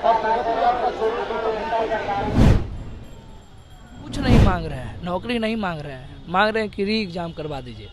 कुछ नहीं मांग रहे हैं, नौकरी नहीं मांग रहे हैं, मांग रहे हैं कि री एग्जाम करवा दीजिए।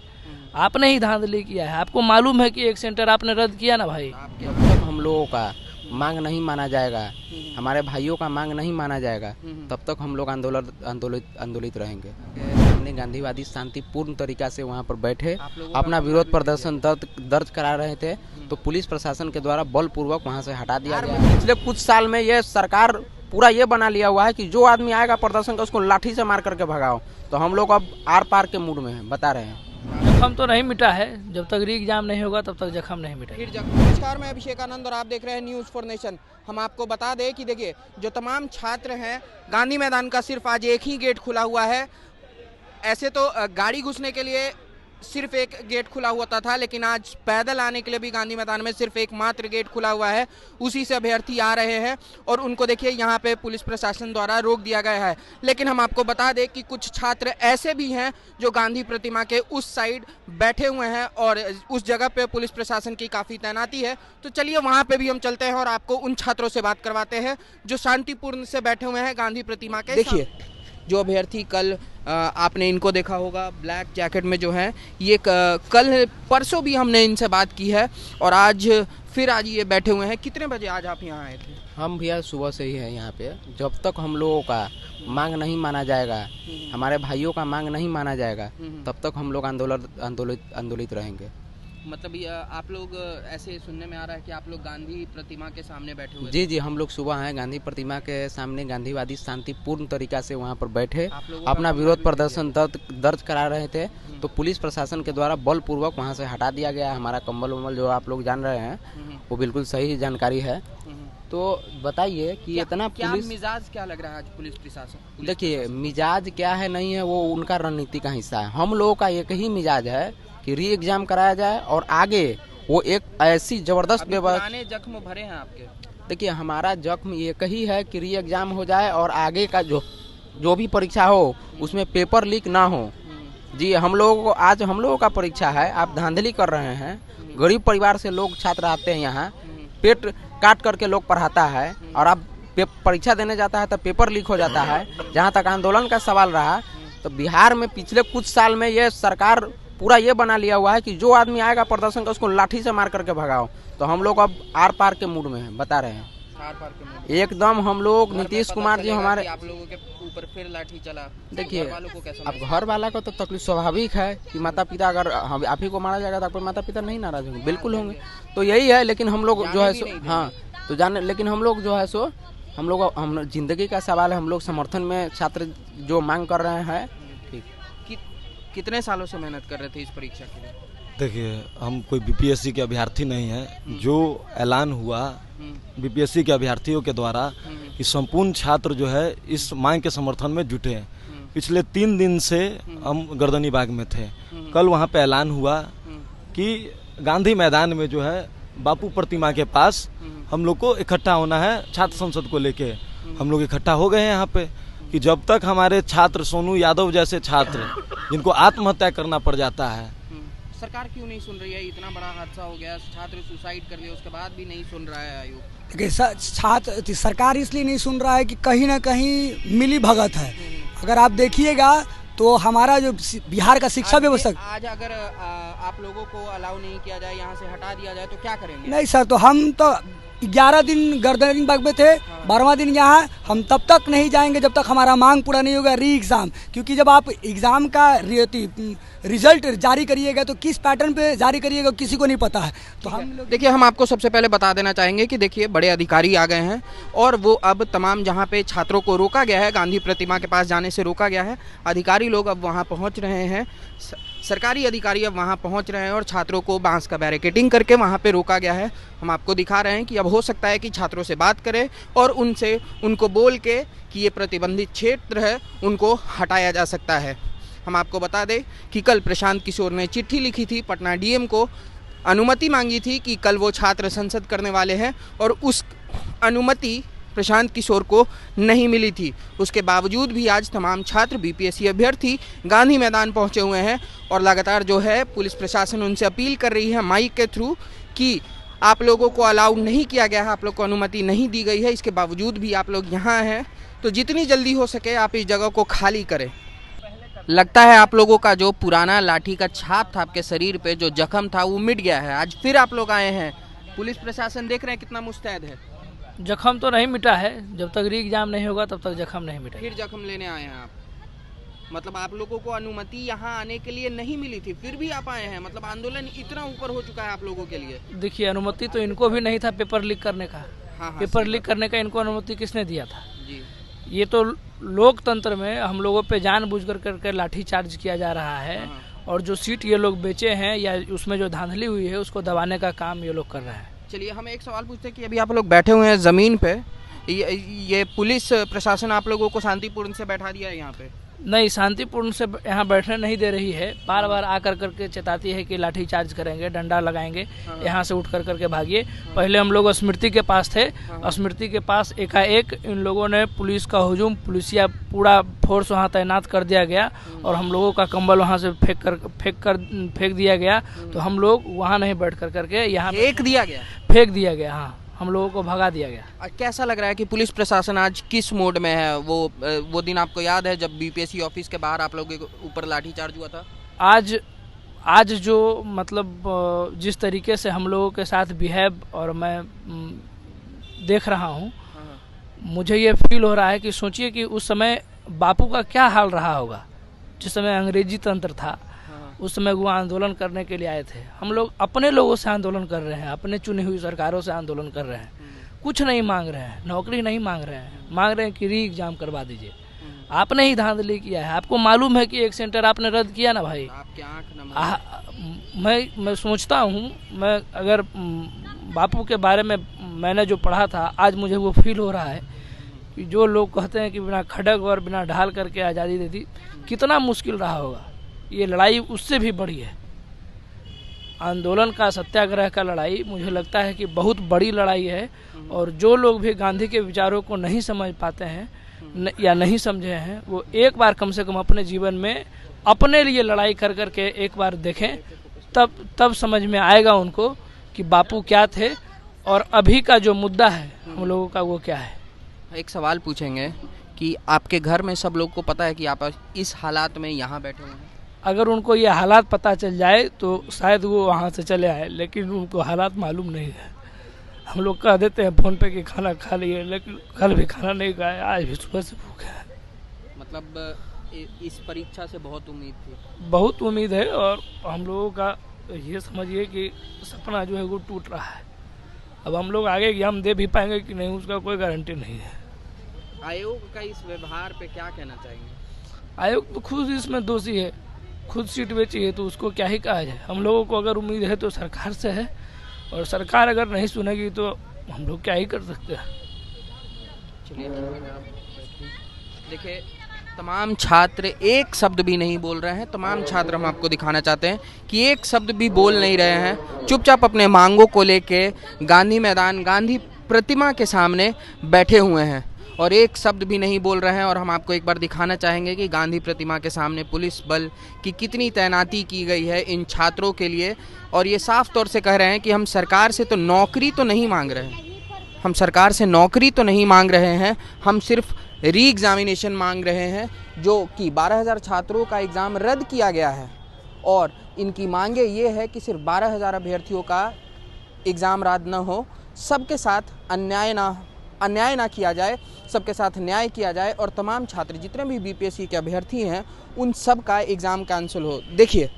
आपने ही धांधली किया है, आपको मालूम है कि एक सेंटर आपने रद्द किया ना भाई। जब तक हम लोगों का मांग नहीं माना जाएगा, हमारे भाइयों का मांग नहीं माना जाएगा, तब तक हम लोग आंदोलित रहेंगे। हमने गांधीवादी शांतिपूर्ण तरीका से वहाँ पर बैठे अपना विरोध प्रदर्शन दर्ज करा रहे थे, तो पुलिस प्रशासन के द्वारा बलपूर्वक वहाँ से हटा दिया गया। पिछले कुछ साल में ये सरकार पूरा ये बना लिया हुआ है कि जो आदमी आएगा प्रदर्शन का उसको लाठी से मार करके भगाओ। तो हम लोग अब आर पार के मूड में हैं, बता रहे हैं। जख्म तो नहीं मिटा है, जब तक री एग्जाम नहीं होगा तब तक जख्म नहीं मिटा। नमस्कार, मैं अभिषेक आनंद और आप देख रहे हैं न्यूज़ फॉर नेशन। हम आपको बता दें कि देखिए, जो तमाम छात्र हैं, गांधी मैदान का सिर्फ आज एक ही गेट खुला हुआ है। ऐसे तो गाड़ी घुसने के लिए सिर्फ एक गेट खुला हुआ था, लेकिन आज पैदल आने के लिए भी गांधी मैदान में सिर्फ एक मात्र गेट खुला हुआ है। उसी से अभ्यर्थी आ रहे हैं और उनको देखिए यहाँ पे पुलिस प्रशासन द्वारा रोक दिया गया है। लेकिन हम आपको बता दें कि कुछ छात्र ऐसे भी हैं जो गांधी प्रतिमा के उस साइड बैठे हुए हैं और उस जगह पे पुलिस प्रशासन की काफ़ी तैनाती है। तो चलिए वहाँ पे भी हम चलते हैं और आपको उन छात्रों से बात करवाते हैं जो शांतिपूर्ण से बैठे हुए हैं गांधी प्रतिमा के। देखिए, जो अभ्यर्थी कल आपने इनको देखा होगा ब्लैक जैकेट में जो है, ये कल परसों भी हमने इनसे बात की है और आज ये बैठे हुए हैं। कितने बजे आज आप यहाँ आए थे? हम भैया सुबह से ही है यहाँ पे। जब तक हम लोगों का मांग नहीं माना जाएगा, हमारे भाइयों का मांग नहीं माना जाएगा, तब तक हम लोग आंदोलित रहेंगे। मतलब आप लोग ऐसे सुनने में आ रहा है कि आप लोग गांधी प्रतिमा के सामने बैठे हुए? जी, हम लोग सुबह आए गांधी प्रतिमा के सामने गांधीवादी शांतिपूर्ण तरीका से वहाँ पर बैठे अपना विरोध प्रदर्शन दर्ज करा रहे थे, तो पुलिस प्रशासन के द्वारा बलपूर्वक वहाँ से हटा दिया गया। हमारा कंबल वम्बल जो आप लोग जान रहे हैं वो बिल्कुल सही जानकारी है। तो बताइए कि इतना पुलिस मिजाज क्या लग रहा है आज पुलिस प्रशासन? देखिए, मिजाज क्या है नहीं है वो उनका रणनीति का हिस्सा है। हम लोगों का एक ही मिजाज है कि री एग्जाम कराया जाए और आगे वो एक ऐसी जबरदस्त पुराने जख्म भरे हैं आपके। देखिए, हमारा जख्म एक ही है कि री एग्जाम हो जाए और आगे का जो भी परीक्षा हो उसमें पेपर लीक ना हो। जी, हम लोगों को आज हम लोगों का परीक्षा है, आप धांधली कर रहे हैं। गरीब परिवार से लोग छात्र आते हैं यहाँ, पेट काट करके लोग पढ़ाता है और आप परीक्षा देने जाता है तो पेपर लीक हो जाता है। जहाँ तक आंदोलन का सवाल रहा, तो बिहार में पिछले कुछ साल में ये सरकार पूरा ये बना लिया हुआ है कि जो आदमी आएगा प्रदर्शन का उसको लाठी से मार करके भगाओ। तो हम लोग अब आर पार के मूड में हैं, बता रहे हैं। आर पार के मूड एकदम हम लोग नीतीश कुमार जी हमारे आप लोगों के ऊपर फिर लाठी चला। देखिए, अब अब घर वाला को तो तकलीफ स्वाभाविक है कि माता पिता अगर आप ही को मारा जाएगा तो आपके माता पिता नहीं नाराज होंगे, बिल्कुल होंगे। तो यही है। लेकिन हम लोग जो है सो तो जाने, लेकिन हम लोग जो है सो हम जिंदगी का सवाल है। हम लोग समर्थन में छात्र जो मांग कर रहे हैं। कितने सालों से मेहनत कर रहे थे इस परीक्षा के लिए? देखिए, हम कोई बीपीएससी के अभ्यर्थी नहीं हैं। जो ऐलान हुआ बीपीएससी के अभ्यर्थियों के द्वारा कि संपूर्ण छात्र जो है इस मांग के समर्थन में जुटे हैं। पिछले 3 दिन से हम गर्दनी बाग में थे। कल वहाँ पे ऐलान हुआ कि गांधी मैदान में जो है बापू प्रतिमा के पास हम लोग को इकट्ठा होना है छात्र संसद को लेके। हम लोग इकट्ठा हो गए हैं यहाँ पे कि जब तक हमारे छात्र सोनू यादव जैसे छात्र जिनको आत्महत्या करना पड़ जाता है, सरकार क्यों नहीं सुन रही है? इतना बड़ा हादसा हो गया, छात्र सुसाइड कर लिया, उसके बाद भी नहीं सुन रहा है आयोग। देखिए, छात्र सरकार इसलिए नहीं सुन रहा है कि कहीं ना कहीं मिली भगत है। अगर आप देखिएगा तो हमारा जो बिहार का शिक्षा व्यवस्था, आज अगर आप लोगों को अलाउ नहीं किया जाए, यहाँ से हटा दिया जाए, तो क्या करेंगे? नहीं सर, तो हम तो 11 दिन गर्दनी बाग में थे, 12वां दिन यहाँ। हम तब तक नहीं जाएंगे जब तक हमारा मांग पूरा नहीं होगा री एग्ज़ाम। क्योंकि जब आप एग्ज़ाम का रिजल्ट जारी करिएगा तो किस पैटर्न पे जारी करिएगा किसी को नहीं पता है। तो हम लोग देखिए, हम आपको सबसे पहले बता देना चाहेंगे कि देखिए, बड़े अधिकारी आ गए हैं और वो अब तमाम जहाँ पे छात्रों को रोका गया है, गांधी प्रतिमा के पास जाने से रोका गया है, अधिकारी लोग अब वहाँ पहुँच रहे हैं। सरकारी अधिकारी अब वहाँ पहुँच रहे हैं और छात्रों को बांस का बैरिकेडिंग करके वहाँ पे रोका गया है। हम आपको दिखा रहे हैं कि अब हो सकता है कि छात्रों से बात करें और उनको बोल के कि ये प्रतिबंधित क्षेत्र है, उनको हटाया जा सकता है। हम आपको बता दें कि कल प्रशांत किशोर ने चिट्ठी लिखी थी पटना डीएम को, अनुमति मांगी थी कि कल वो छात्र संसद करने वाले हैं और उस अनुमति प्रशांत किशोर को नहीं मिली थी। उसके बावजूद भी आज तमाम छात्र बीपीएससी अभ्यर्थी गांधी मैदान पहुंचे हुए हैं और लगातार जो है पुलिस प्रशासन उनसे अपील कर रही है माइक के थ्रू कि आप लोगों को अलाउड नहीं किया गया है, आप लोग को अनुमति नहीं दी गई है, इसके बावजूद भी आप लोग यहाँ हैं, तो जितनी जल्दी हो सके आप इस जगह को खाली करें। लगता है आप लोगों का जो पुराना लाठी का छाप था आपके शरीर पे, जो जख्म था, वो मिट गया है। आज फिर आप लोग आए हैं, पुलिस प्रशासन देख रहे हैं कितना मुस्तैद है। जख्म तो नहीं मिटा है, जब तक री एग्जाम नहीं होगा तब तक जख्म नहीं मिटेगा। फिर जख्म लेने आए हैं आप, मतलब आप लोगों को अनुमति यहाँ आने के लिए नहीं मिली थी, फिर भी आप आए हैं, मतलब आंदोलन इतना ऊपर हो चुका है आप लोगों के लिए। देखिए, अनुमति तो इनको भी नहीं था पेपर लीक करने का। हाँ, पेपर लीक करने का इनको अनुमति किसने दिया था? जी। ये तो लोकतंत्र में हम लोगों पे जानबूझ कर करके लाठी चार्ज किया जा रहा है, और जो सीट ये लोग बेचे हैं या उसमें जो धांधली हुई है उसको दबाने का काम ये लोग कर रहे हैं। चलिए, हम एक सवाल पूछते हैं कि अभी आप लोग बैठे हुए हैं ज़मीन पे, ये पुलिस प्रशासन आप लोगों को शांतिपूर्ण से बैठा दिया है यहाँ पे? नहीं, शांतिपूर्ण से यहाँ बैठने नहीं दे रही है। बार बार आकर करके चेताती है कि लाठी चार्ज करेंगे, डंडा लगाएंगे, यहाँ से उठ कर करके भागिए। पहले हम लोग स्मृति के पास थे, स्मृति के पास एकाएक इन लोगों ने पुलिस का हुजूम, पुलिसिया पूरा फोर्स वहाँ तैनात कर दिया गया, और हम लोगों का कंबल वहाँ से फेंक दिया गया। तो हम लोग वहाँ नहीं बैठ कर करके यहाँ फेंक दिया गया? फेंक दिया गया, हाँ, हम लोगों को भगा दिया गया। कैसा लग रहा है कि पुलिस प्रशासन आज किस मोड में है? वो दिन आपको याद है जब बीपीएससी ऑफिस के बाहर आप लोगों के ऊपर लाठीचार्ज हुआ था? आज जो मतलब जिस तरीके से हम लोगों के साथ बिहेव और मैं देख रहा हूँ, मुझे ये फील हो रहा है कि सोचिए कि उस समय बापू का क्या हाल रहा होगा। जिस समय अंग्रेजी तंत्र था, उस समय वो आंदोलन करने के लिए आए थे। हम लोग अपने लोगों से आंदोलन कर रहे हैं, अपने चुनी हुई सरकारों से आंदोलन कर रहे हैं। कुछ नहीं मांग रहे हैं, नौकरी नहीं मांग रहे हैं, मांग रहे हैं कि री एग्जाम करवा दीजिए। आपने ही धांधली किया है, आपको मालूम है कि एक सेंटर आपने रद्द किया ना भाई। आपकी आंख मैं सोचता हूँ, मैं अगर बापू के बारे में मैंने जो पढ़ा था, आज मुझे वो फील हो रहा है कि जो लोग कहते हैं कि बिना खड़ग और बिना ढाल करके आज़ादी दे दी, कितना मुश्किल रहा होगा। ये लड़ाई उससे भी बड़ी है। आंदोलन का, सत्याग्रह का लड़ाई मुझे लगता है कि बहुत बड़ी लड़ाई है, और जो लोग भी गांधी के विचारों को नहीं समझ पाते हैं या नहीं समझे हैं, वो एक बार कम से कम अपने जीवन में अपने लिए लड़ाई कर करके एक बार देखें, तब समझ में आएगा उनको कि बापू क्या थे और अभी का जो मुद्दा है हम लोगों का वो क्या है। एक सवाल पूछेंगे कि आपके घर में सब लोग को पता है कि आप इस हालात में यहाँ बैठे हुए हैं? अगर उनको ये हालात पता चल जाए तो शायद वो वहाँ से चले आए, लेकिन उनको हालात मालूम नहीं है। हम लोग कह देते हैं फ़ोन पे कि खाना खा लिए, लेकिन कल भी खाना नहीं खाया, आज भी सुबह से भूखे हैं। मतलब इस परीक्षा से बहुत उम्मीद थी? बहुत उम्मीद है, और हम लोगों का ये समझिए कि सपना जो है वो टूट रहा है। अब हम लोग आगे एग्जाम दे भी पाएंगे कि नहीं, उसका कोई गारंटी नहीं है। आयोग का इस व्यवहार पे क्या कहना चाहेंगे? आयोग तो खुद इसमें दोषी है, खुद सीट बेची है, तो उसको क्या ही कहा जाए। हम लोगों को अगर उम्मीद है तो सरकार से है, और सरकार अगर नहीं सुनेगी तो हम लोग क्या ही कर सकते हैं। चलिए, देखिए, तमाम छात्र एक शब्द भी नहीं बोल रहे हैं। तमाम छात्र हम आपको दिखाना चाहते हैं कि एक शब्द भी बोल नहीं रहे हैं, चुपचाप अपने मांगों को लेके गांधी मैदान, गांधी प्रतिमा के सामने बैठे हुए हैं और एक शब्द भी नहीं बोल रहे हैं। और हम आपको एक बार दिखाना चाहेंगे कि गांधी प्रतिमा के सामने पुलिस बल की कितनी तैनाती की गई है इन छात्रों के लिए। और ये साफ तौर से कह रहे हैं कि हम सरकार से तो नौकरी तो नहीं मांग रहे हैं, हम सरकार से नौकरी तो नहीं मांग रहे हैं, हम सिर्फ री एग्जामिनेशन मांग रहे हैं, जो कि 12,000 छात्रों का एग्ज़ाम रद्द किया गया है। और इनकी मांगे ये है कि सिर्फ 12,000 अभ्यर्थियों का एग्ज़ाम रद्द न हो, सबके साथ अन्याय ना किया जाए, सबके साथ न्याय किया जाए, और तमाम छात्र जितने भी बीपीएससी के अभ्यर्थी हैं उन सब का एग्ज़ाम कैंसिल हो। देखिए,